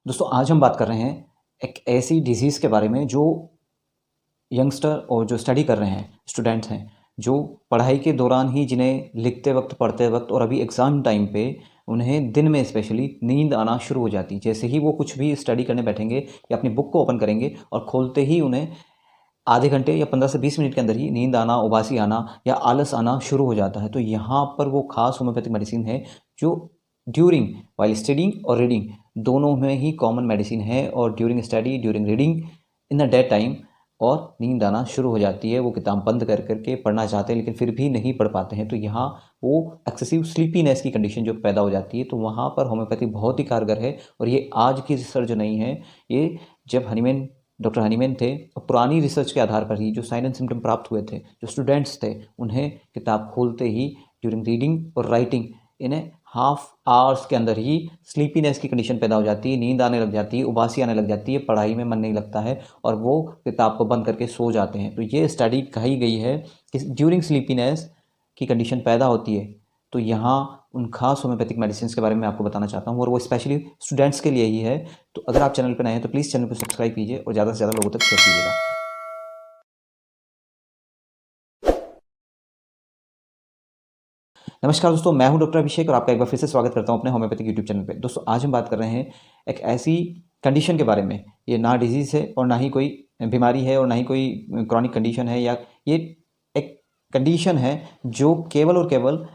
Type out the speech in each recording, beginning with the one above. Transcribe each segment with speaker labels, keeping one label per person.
Speaker 1: दोस्तों आज हम बात कर रहे हैं एक ऐसी डिज़ीज़ के बारे में जो यंगस्टर और जो स्टडी कर रहे हैं स्टूडेंट्स हैं, जो पढ़ाई के दौरान ही जिन्हें लिखते वक्त, पढ़ते वक्त और अभी एग्ज़ाम टाइम पे उन्हें दिन में स्पेशली नींद आना शुरू हो जाती है। जैसे ही वो कुछ भी स्टडी करने बैठेंगे या अपनी बुक को ओपन करेंगे और खोलते ही उन्हें आधे घंटे या 15 से 20 मिनट के अंदर ही नींद आना, उबासी आना या आलस आना शुरू हो जाता है। तो यहाँ पर वो खास होम्योपैथिक मेडिसिन है जो ड्यूरिंग व्हाइल स्टडीइंग और रीडिंग दोनों में ही कॉमन मेडिसिन है और during study, during reading, in the day time और नींद आना शुरू हो जाती है। वो किताब बंद कर करके पढ़ना चाहते हैं लेकिन फिर भी नहीं पढ़ पाते हैं। तो यहाँ वो एक्सेसिव स्लीपीनेस की कंडीशन जो पैदा हो जाती है, तो वहाँ पर होम्योपैथी बहुत ही कारगर है। और ये आज की रिसर्च जो नहीं है, ये जब डॉक्टर हनीमैन थे, पुरानी रिसर्च के आधार पर ही जो साइन एंड सिम्टम प्राप्त हुए थे, जो स्टूडेंट्स थे, उन्हें किताब खोलते ही ड्यूरिंग रीडिंग और राइटिंग इन्हें हाफ आवर्स के अंदर ही स्लीपीनेस की कंडीशन पैदा हो जाती है, नींद आने लग जाती है, उबासी आने लग जाती है, पढ़ाई में मन नहीं लगता है और वो किताब को बंद करके सो जाते हैं। तो ये स्टडी कही गई है कि ड्यूरिंग स्लीपीनेस की कंडीशन पैदा होती है। तो यहाँ उन खास होम्योपैथिक मेडिसिन के बारे में आपको बताना चाहता हूँ और वो स्पेशली स्टूडेंट्स के लिए ही है। तो अगर आप चैनल पर नए हैं तो प्लीज़ चैनल को सब्सक्राइब कीजिए और ज़्यादा से ज़्यादा लोगों तक शेयर कीजिएगा। नमस्कार दोस्तों, मैं हूं डॉक्टर अभिषेक और आपका एक बार फिर से स्वागत करता हूं अपने होम्योपैथिक यूट्यूब चैनल पे। दोस्तों आज हम बात कर रहे हैं एक ऐसी कंडीशन के बारे में, ये ना डिजीज़ है और ना ही कोई बीमारी है और ना ही कोई क्रॉनिक कंडीशन है, या ये एक कंडीशन है जो केवल और केवल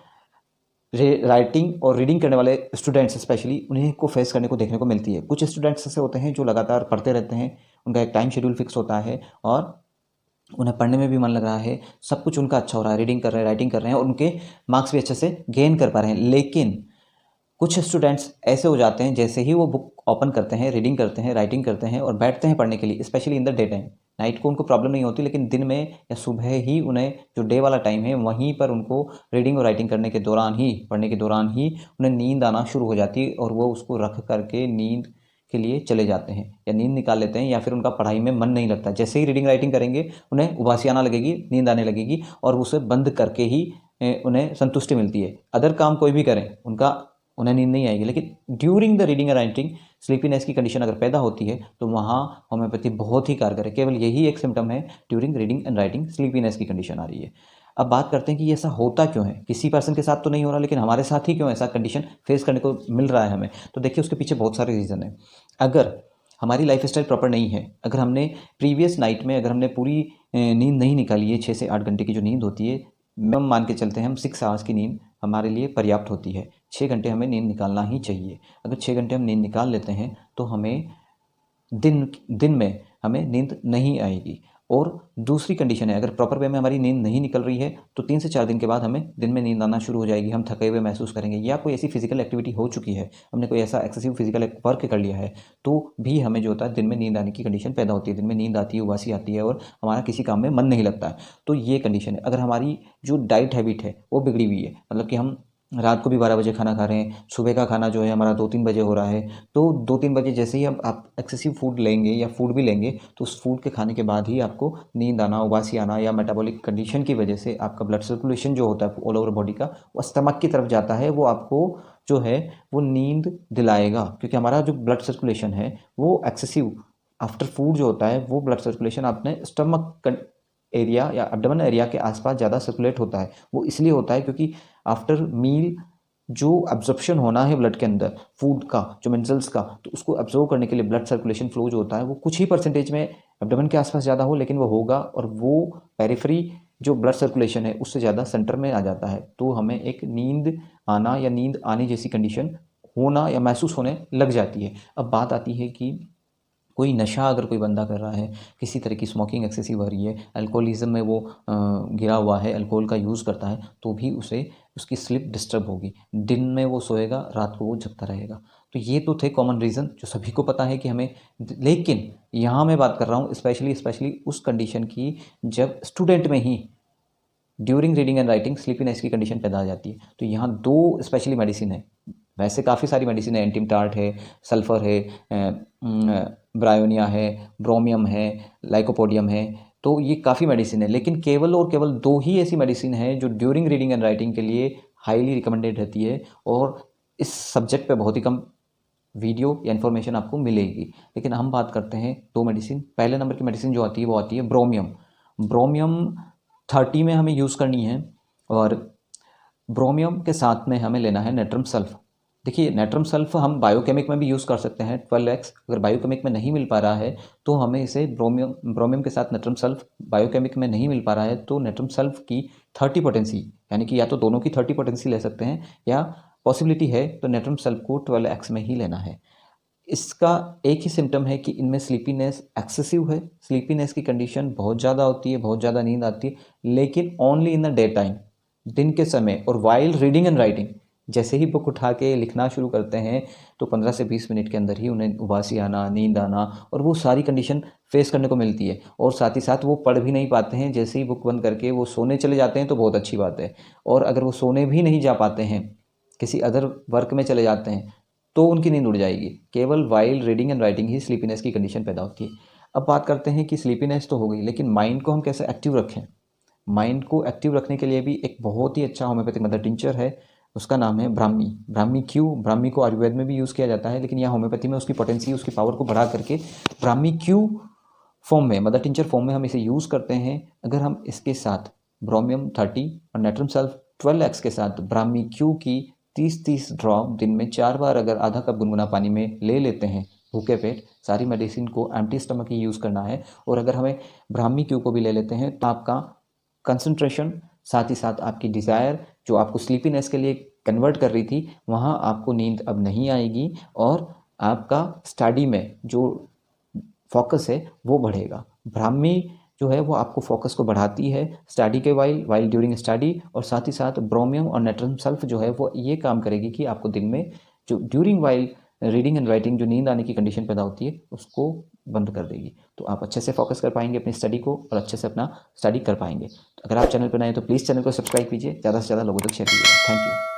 Speaker 1: राइटिंग और रीडिंग करने वाले स्टूडेंट्स स्पेशली उन्हीं को फेस करने को देखने को मिलती है। कुछ स्टूडेंट्स ऐसे होते हैं जो लगातार पढ़ते रहते हैं, उनका एक टाइम शेड्यूल फिक्स होता है और उन्हें पढ़ने में भी मन लग रहा है, सब कुछ उनका अच्छा हो रहा है, रीडिंग कर रहे हैं, राइटिंग कर रहे हैं और उनके मार्क्स भी अच्छे से गेन कर पा रहे हैं। लेकिन कुछ स्टूडेंट्स ऐसे हो जाते हैं, जैसे ही वो बुक ओपन करते हैं, रीडिंग करते हैं, राइटिंग करते हैं और बैठते हैं पढ़ने के लिए, specially in the day time. Night को उनको प्रॉब्लम नहीं होती, लेकिन दिन में या सुबह ही उन्हें जो डे वाला टाइम है वहीं पर उनको रीडिंग और राइटिंग करने के दौरान ही, पढ़ने के दौरान ही उन्हें नींद आना शुरू हो जाती है और वो उसको रख करके नींद के लिए चले जाते हैं या नींद निकाल लेते हैं, या फिर उनका पढ़ाई में मन नहीं लगता। जैसे ही रीडिंग राइटिंग करेंगे उन्हें उबासी आना लगेगी, नींद आने लगेगी और उसे बंद करके ही उन्हें संतुष्टि मिलती है। अदर काम कोई भी करें उन्हें नींद नहीं आएगी, लेकिन during the reading and writing sleepiness की कंडीशन अगर पैदा होती है तो वहाँ होम्योपैथी बहुत ही कारगर है। केवल यही एक सिम्टम है, during reading and writing sleepiness की कंडीशन आ रही है। अब बात करते हैं कि ये ऐसा होता क्यों है। किसी पर्सन के साथ तो नहीं हो रहा, लेकिन हमारे साथ ही क्यों ऐसा कंडीशन फेस करने को मिल रहा है हमें। तो देखिए उसके पीछे बहुत सारे रीज़न है। अगर हमारी लाइफ स्टाइल प्रॉपर नहीं है, अगर हमने प्रीवियस नाइट में अगर हमने पूरी नींद नहीं निकाली है, 6 से 8 घंटे की जो नींद होती है, मिनिमम मान के चलते हैं हम 6 आवर्स की नींद हमारे लिए पर्याप्त होती है। 6 घंटे हमें नींद निकालना ही चाहिए। अगर 6 घंटे हम नींद निकाल लेते हैं तो हमें दिन में हमें नींद नहीं आएगी। और दूसरी कंडीशन है, अगर प्रॉपर वे में हमारी नींद नहीं निकल रही है तो 3 से 4 दिन के बाद हमें दिन में नींद आना शुरू हो जाएगी। हम थके हुए महसूस करेंगे, या कोई ऐसी फिजिकल एक्टिविटी हो चुकी है, हमने कोई ऐसा एक्सेसिव फिजिकल वर्क कर लिया है, तो भी हमें जो होता है दिन में नींद आने की कंडीशन पैदा होती है। दिन में नींद आती है, उबासी आती है और हमारा किसी काम में मन नहीं लगता है। तो ये कंडीशन है। अगर हमारी जो डाइट हैबिट है वो बिगड़ी हुई है, मतलब कि हम रात को भी 12 बजे खाना खा रहे हैं, सुबह का खाना जो है हमारा 2-3 बजे हो रहा है, तो 2-3 बजे जैसे ही आप एक्सेसिव फूड लेंगे या फूड भी लेंगे तो उस फूड के खाने के बाद ही आपको नींद आना, उबासी आना, या मेटाबॉलिक कंडीशन की वजह से आपका ब्लड सर्कुलेशन जो होता है ऑल ओवर बॉडी का वो स्टमक की तरफ जाता है, वो आपको जो है वो नींद दिलाएगा। क्योंकि हमारा जो ब्लड सर्कुलेशन है वो एक्सेसिव आफ्टर फूड जो होता है वो ब्लड सर्कुलेशन अपने स्टमक एरिया या एब्डोमेन एरिया के आसपास ज़्यादा सर्कुलेट होता है। वो इसलिए होता है क्योंकि आफ्टर मील जो एब्जॉर्प्शन होना है ब्लड के अंदर फूड का, जो मिनरल्स का, तो उसको एब्जॉर्ब करने के लिए ब्लड सर्कुलेशन फ्लो जो होता है वो कुछ ही परसेंटेज में एब्डोमेन के आसपास ज़्यादा हो, लेकिन वो होगा और वो पेरिफेरी जो ब्लड सर्कुलेशन है उससे ज़्यादा सेंटर में आ जाता है। तो हमें एक नींद आना या नींद आने जैसी कंडीशन होना या महसूस होने लग जाती है। अब बात आती है कि कोई नशा अगर कोई बंदा कर रहा है, किसी तरह की स्मोकिंग एक्सेसिव हो रही है, अल्कोहलिज्म में वो गिरा हुआ है, अल्कोहल का यूज़ करता है, तो भी उसे उसकी स्लीप डिस्टर्ब होगी। दिन में वो सोएगा, रात को वो जगता रहेगा। तो ये तो थे कॉमन रीज़न जो सभी को पता है कि हमें, लेकिन यहाँ मैं बात कर रहा हूँ स्पेशली उस कंडीशन की जब स्टूडेंट में ही during reading and writing sleepiness की कंडीशन पैदा हो जाती है। तो यहाँ 2 स्पेशली मेडिसिन है। वैसे काफ़ी सारी मेडिसिन है, एंटीमटार्ट है, सल्फ़र है, ब्रायोनिया है, ब्रोमियम है, लाइकोपोडियम है। तो ये काफ़ी मेडिसिन है, लेकिन केवल और केवल 2 ही ऐसी मेडिसिन है जो ड्यूरिंग रीडिंग एंड राइटिंग के लिए हाईली रिकमेंडेड रहती है और इस सब्जेक्ट पे बहुत ही कम वीडियो या इन्फॉर्मेशन आपको मिलेगी। लेकिन हम बात करते हैं 2 मेडिसिन। पहले नंबर की मेडिसिन जो आती है वो आती है ब्रोमियम। ब्रोमियम 30 में हमें यूज़ करनी है और ब्रोमियम के साथ में हमें लेना है नेट्रम सल्फ। देखिए नेट्रम सल्फ हम बायोकेमिक में भी यूज़ कर सकते हैं 12x। अगर बायोकेमिक में नहीं मिल पा रहा है तो हमें इसे ब्रोमियम के साथ नेट्रम सल्फ, बायोकेमिक में नहीं मिल पा रहा है तो नेट्रम सल्फ की 30 पोटेंसी, यानी कि या तो दोनों की 30 पोटेंसी ले सकते हैं या पॉसिबिलिटी है तो नेट्रम सल्फ को 12x में ही लेना है। इसका एक ही सिम्टम है कि इनमें स्लीपीनेस एक्सेसिव है। स्लीपीनेस की कंडीशन बहुत ज़्यादा होती है, बहुत ज़्यादा नींद आती है, लेकिन only in the day time, दिन के समय। और वाइल रीडिंग एंड राइटिंग, जैसे ही बुक उठा के लिखना शुरू करते हैं तो 15 से 20 मिनट के अंदर ही उन्हें उबासी आना, नींद आना और वो सारी कंडीशन फेस करने को मिलती है। और साथ ही साथ वो पढ़ भी नहीं पाते हैं। जैसे ही बुक बंद करके वो सोने चले जाते हैं तो बहुत अच्छी बात है, और अगर वो सोने भी नहीं जा पाते हैं, किसी अदर वर्क में चले जाते हैं, तो उनकी नींद उड़ जाएगी। केवल while reading and writing he sleepiness की कंडीशन पैदा होती है। अब बात करते हैं कि स्लीपीनेस तो हो गई, लेकिन माइंड को हम कैसे एक्टिव रखें। माइंड को एक्टिव रखने के लिए भी एक बहुत ही अच्छा होम्योपैथिक मदर टिंचर है, उसका नाम है ब्राह्मी। ब्राह्मी क्यू, ब्राह्मी को आयुर्वेद में भी यूज़ किया जाता है, लेकिन यहाँ होम्योपैथी में उसकी पोटेंसी, उसकी पावर को बढ़ा करके ब्राह्मी क्यू फॉर्म में, मदर टिंचर फॉर्म में हम इसे यूज़ करते हैं। अगर हम इसके साथ ब्रोमियम 30 और नेट्रम सल्फ 12x के साथ ब्राह्मी क्यू की 30-30 ड्रॉप दिन में 4 बार अगर आधा कप गुनगुना पानी में ले लेते हैं भूखे पेट, सारी मेडिसिन को एम्प्टी स्टमक ही यूज़ करना है। और अगर हमें ब्राह्मी क्यू को भी ले लेते हैं तो आपका कंसंट्रेशन, साथ ही साथ आपकी डिज़ायर जो आपको स्लीपीनेस के लिए कन्वर्ट कर रही थी, वहाँ आपको नींद अब नहीं आएगी और आपका स्टडी में जो फोकस है वो बढ़ेगा। ब्राह्मी जो है वो आपको फोकस को बढ़ाती है स्टडी के वाइल ड्यूरिंग स्टडी, और साथ ही साथ ब्रोमियम और नेट्रम सल्फ जो है वो ये काम करेगी कि आपको दिन में जो during while reading and writing जो नींद आने की कंडीशन पैदा होती है उसको बंद कर देगी। तो आप अच्छे से फोकस कर पाएंगे अपनी स्टडी को और अच्छे से अपना स्टडी कर पाएंगे। तो अगर आप चैनल पर नए हैं तो प्लीज़ चैनल को सब्सक्राइब कीजिए, ज़्यादा से ज़्यादा लोगों तक शेयर कीजिएगा। Thank you.